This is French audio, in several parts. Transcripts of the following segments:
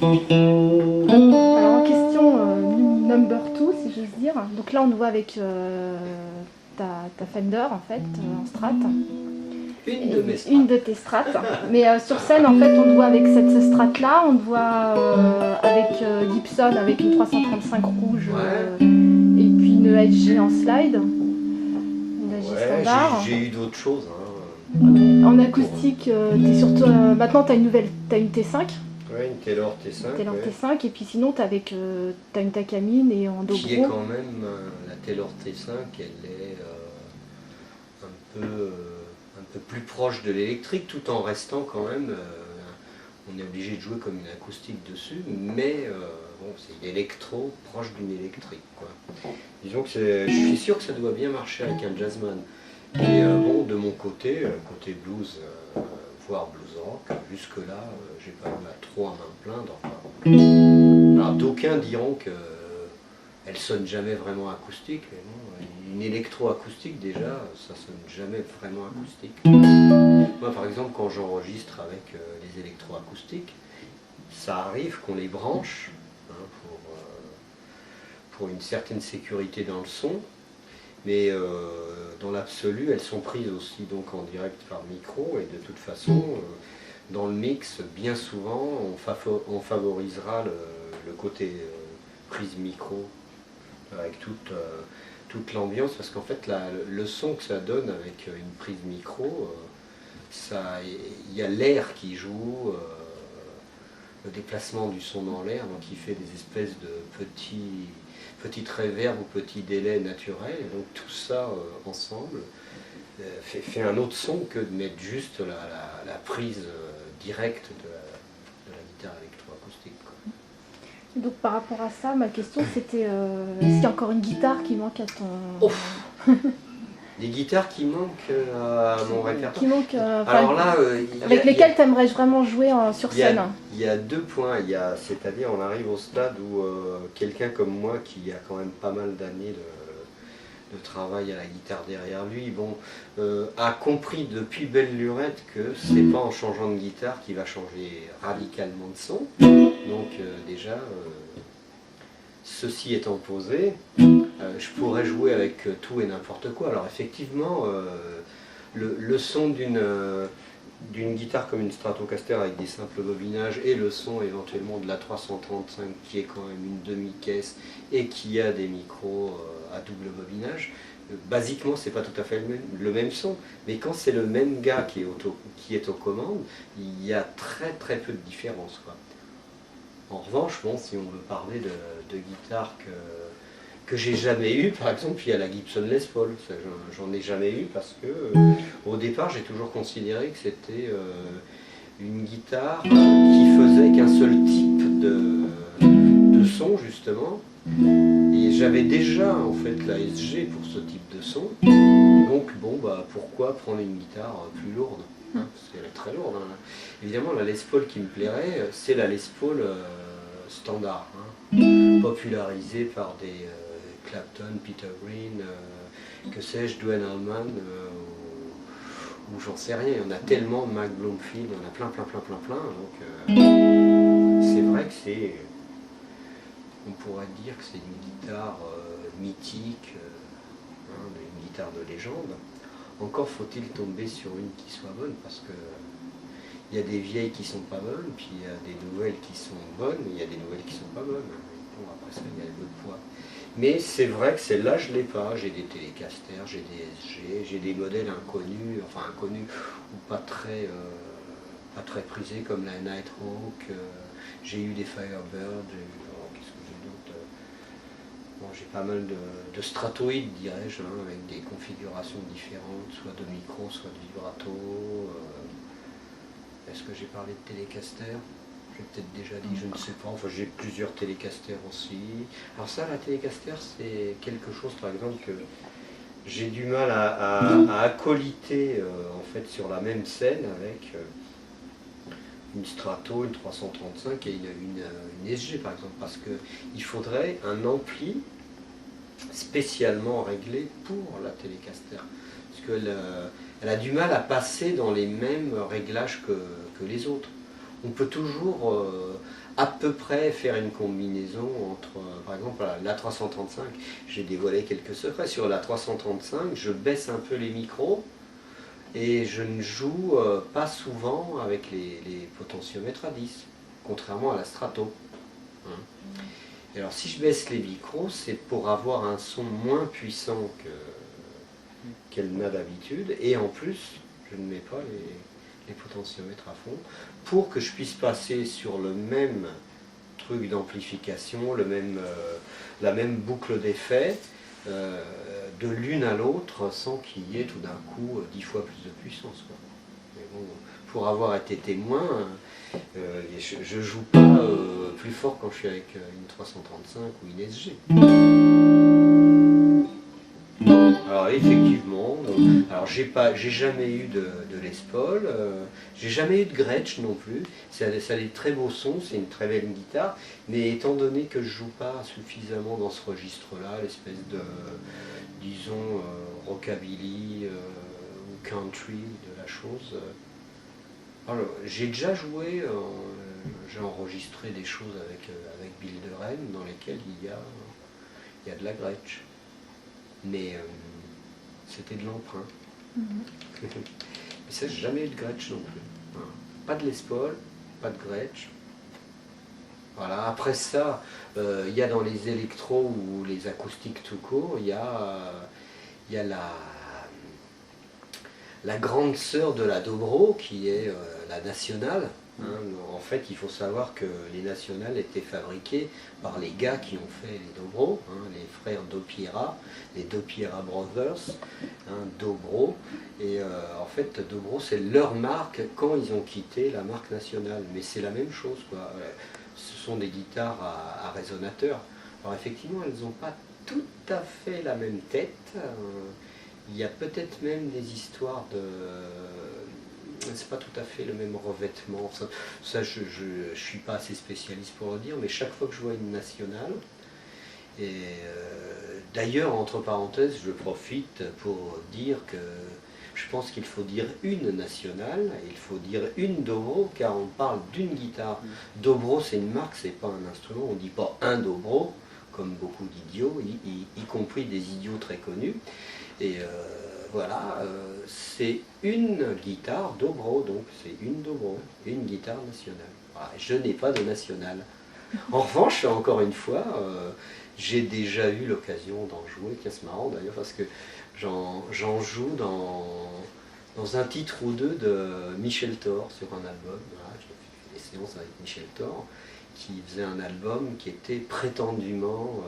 Alors en question number 2, si j'ose dire. Donc là on te voit avec ta Fender en fait, en strat. Une de tes strates. Mais sur scène en fait on te voit avec cette strat là, on te voit avec Gibson avec une 335 rouge et puis une SG en slide. Une SG standard. J'ai eu d'autres choses. En acoustique, t'es surtout, maintenant t'as une T5. Ouais, une Taylor T5. Taylor T5, et puis sinon t'as une Takamine et en dobro. Qui est quand même, la Taylor T5, elle est un peu plus proche de l'électrique, tout en restant quand même, on est obligé de jouer comme une acoustique dessus, mais bon, c'est électro proche d'une électrique, quoi. Disons que je suis sûr que ça doit bien marcher avec un jazzman. Et bon, de mon côté, côté blues, voire blues rock, jusque-là, j'ai pas eu à trop à m'en plaindre. Alors d'aucuns diront qu'elle sonne jamais vraiment acoustique, mais bon, une électro-acoustique déjà, ça sonne jamais vraiment acoustique. Moi par exemple, quand j'enregistre avec les électro-acoustiques, ça arrive qu'on les branche pour une certaine sécurité dans le son, mais dans l'absolu, elles sont prises aussi donc en direct par micro, et de toute façon, dans le mix, bien souvent, on favorisera le côté prise micro, avec toute l'ambiance, parce qu'en fait, le son que ça donne avec une prise micro, il y a l'air qui joue, le déplacement du son dans l'air, donc il fait des espèces de petites réverbes ou petits délais naturels, et donc tout ça ensemble fait un autre son que de mettre juste la prise directe de la guitare électroacoustique. Donc par rapport à ça, ma question c'était est-ce qu'il y a encore une guitare qui manque à ton... Oh. Des guitares qui manquent à mon répertoire. Qui manquent, alors là, avec lesquelles tu aimerais vraiment jouer sur scène. Il y a deux points, c'est-à-dire on arrive au stade où quelqu'un comme moi qui a quand même pas mal d'années de travail à la guitare derrière lui, bon, a compris depuis belle lurette que c'est pas en changeant de guitare qu'il va changer radicalement de son. Donc déjà, ceci étant posé, je pourrais jouer avec tout et n'importe quoi. Alors effectivement, le son d'une guitare comme une Stratocaster avec des simples bobinages et le son éventuellement de la 335 qui est quand même une demi-caisse et qui a des micros à double bobinage, basiquement c'est pas tout à fait le même son, mais quand c'est le même gars qui est aux commandes, il y a très peu de différence, quoi. En revanche, bon, si on veut parler de guitare que j'ai jamais eu, par exemple, il y a la Gibson Les Paul. J'en ai jamais eu parce que au départ j'ai toujours considéré que c'était une guitare qui faisait qu'un seul type de son, justement, et j'avais déjà en fait la SG pour ce type de son, donc bon, bah pourquoi prendre une guitare plus lourde, hein, parce qu'elle est très lourde, hein. Évidemment la Les Paul qui me plairait, c'est la Les Paul standard, hein, popularisée par des Clapton, Peter Green, que sais-je, Duane Allman, ou j'en sais rien, il y en a tellement, Mac Bloomfield, il y en a plein, donc c'est vrai que on pourrait dire que c'est une guitare mythique, hein, une guitare de légende. Encore faut-il tomber sur une qui soit bonne, parce que il y a des vieilles qui sont pas bonnes, puis il y a des nouvelles qui sont bonnes, et il y a des nouvelles qui sont pas bonnes. Bon, après ça, il y a le poids. Mais c'est vrai que celle-là, je ne l'ai pas. J'ai des Telecaster, j'ai des SG, j'ai des modèles inconnus, enfin inconnus ou pas très prisés comme la Nighthawk. J'ai eu des Firebird, qu'est-ce que j'ai d'autre? Bon, j'ai pas mal de stratoïdes, dirais-je, hein, avec des configurations différentes, soit de micro, soit de vibrato. Est-ce que j'ai parlé de Telecaster? J'ai peut-être déjà dit, je ne sais pas. Enfin, j'ai plusieurs Telecaster aussi. Alors ça, la Telecaster, c'est quelque chose, par exemple, que j'ai du mal à accoliter en fait sur la même scène avec une Strato, une 335 et une SG, par exemple, parce qu'il faudrait un ampli spécialement réglé pour la Telecaster, parce qu'elle elle a du mal à passer dans les mêmes réglages que les autres. On peut toujours à peu près faire une combinaison entre, par exemple, la 335, j'ai dévoilé quelques secrets. Sur la 335, je baisse un peu les micros et je ne joue pas souvent avec les potentiomètres à 10, contrairement à la Strato. Hein. Et alors si je baisse les micros, c'est pour avoir un son moins puissant qu'elle n'a d'habitude, et en plus, je ne mets pas les potentiomètres à fond, pour que je puisse passer sur le même truc d'amplification, la même boucle d'effet, de l'une à l'autre, sans qu'il y ait tout d'un coup 10 fois plus de puissance, quoi. Mais bon, pour avoir été témoin, je ne joue pas plus fort quand je suis avec une 335 ou une SG. Alors effectivement, alors j'ai jamais eu de Les Paul, j'ai jamais eu de Gretsch non plus. Ça a des très beaux sons, c'est une très belle guitare, mais étant donné que je joue pas suffisamment dans ce registre-là, l'espèce de, disons, rockabilly ou country de la chose. Alors, j'ai déjà joué, j'ai enregistré des choses avec Bill DeRenne dans lesquelles il y a de la Gretsch. Mais c'était de l'emprunt. Mais ça, j'ai jamais eu de Gretsch non plus. Hein. Pas de Les Paul, pas de Gretsch. Voilà. Après ça, il y a dans les électros ou les acoustiques tout court, il y a la grande sœur de la Dobro, qui est la Nationale. Hein. En fait, il faut savoir que les Nationales étaient fabriquées par les gars qui ont fait les Dobro, hein, les frères Dopiera, les Dopiera Brothers, hein, Dobro. Et en fait, Dobro, c'est leur marque quand ils ont quitté la marque Nationale. Mais c'est la même chose, quoi. Ce sont des guitares à résonateur. Alors effectivement, elles n'ont pas tout à fait la même tête. Il y a peut-être même des histoires de... C'est pas tout à fait le même revêtement. Ça je suis pas assez spécialiste pour le dire, mais chaque fois que je vois une Nationale, et d'ailleurs, entre parenthèses, je profite pour dire que je pense qu'il faut dire une Nationale, et il faut dire une Dobro, car on parle d'une guitare. Dobro, c'est une marque, c'est pas un instrument, on dit pas un Dobro, comme beaucoup d'idiots, y compris des idiots très connus. Et voilà, c'est une guitare Dobro, donc c'est une Dobro, une guitare nationale. Voilà, je n'ai pas de nationale. En revanche, encore une fois, j'ai déjà eu l'occasion d'en jouer, c'est marrant d'ailleurs, parce que j'en joue dans un titre ou deux de Michel Thor sur un album. Voilà, j'ai fait des séances avec Michel Thor, qui faisait un album qui était prétendument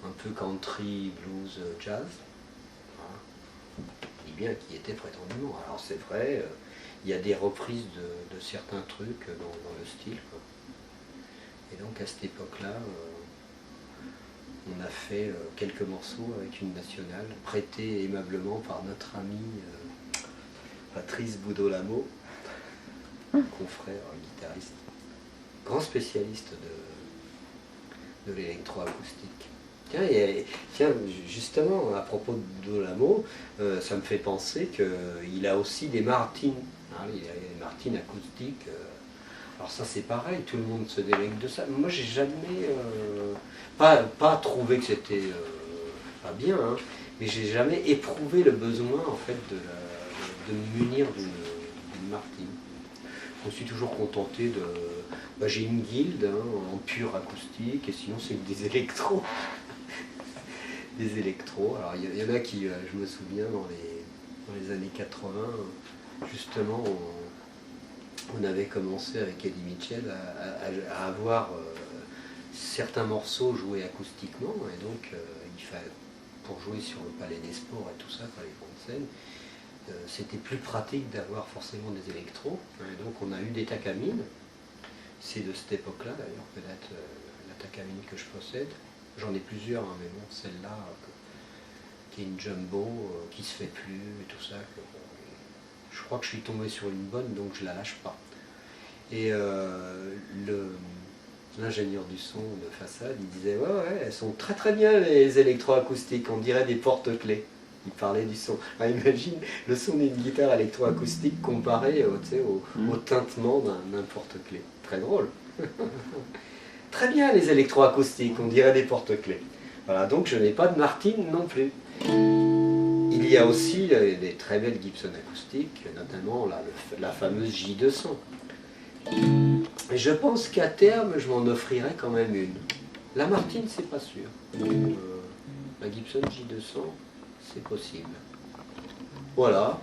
un peu country, blues, jazz. Je dis bien qui était prétendument. Alors c'est vrai, il y a des reprises de certains trucs dans le style, quoi. Et donc à cette époque-là, on a fait quelques morceaux avec une nationale, prêtée aimablement par notre ami Patrice Boudolamo, confrère guitariste, grand spécialiste de l'électroacoustique. Tiens, justement, à propos de Boudolamo, ça me fait penser qu'il a aussi des Martins. Hein, il a des Martins acoustiques. Alors ça c'est pareil, tout le monde se délecte de ça. Moi j'ai jamais, pas trouvé que c'était pas bien, hein, mais j'ai jamais éprouvé le besoin en fait de me munir d'une Martin. Je me suis toujours contenté de... j'ai une guilde en pure acoustique, et sinon c'est des électros. Des électros. Alors il y en a qui, je me souviens, dans les années 80, justement, on avait commencé avec Eddie Mitchell à avoir certains morceaux joués acoustiquement, et donc il fallait, pour jouer sur le Palais des Sports et tout ça, dans les grandes scènes, c'était plus pratique d'avoir forcément des électros, et donc on a eu des Takamine. C'est de cette époque-là d'ailleurs que date la Takamine que je possède. J'en ai plusieurs, hein, mais bon, celle-là, qui est une jumbo, qui se fait plus, et tout ça, je crois que je suis tombé sur une bonne, donc je la lâche pas. Et l'ingénieur du son de façade, il disait ouais, elles sont très très bien les électroacoustiques, on dirait des porte-clés. Il parlait du son. Alors, imagine le son d'une guitare électroacoustique comparé au tintement d'un porte-clés. Très drôle. Très bien les électroacoustiques, on dirait des porte-clés. Voilà, donc je n'ai pas de Martin non plus. Il y a aussi des très belles Gibson acoustiques, notamment la fameuse J200. Et je pense qu'à terme, je m'en offrirai quand même une. La Martin, c'est pas sûr. Donc, la Gibson J200, c'est possible. Voilà.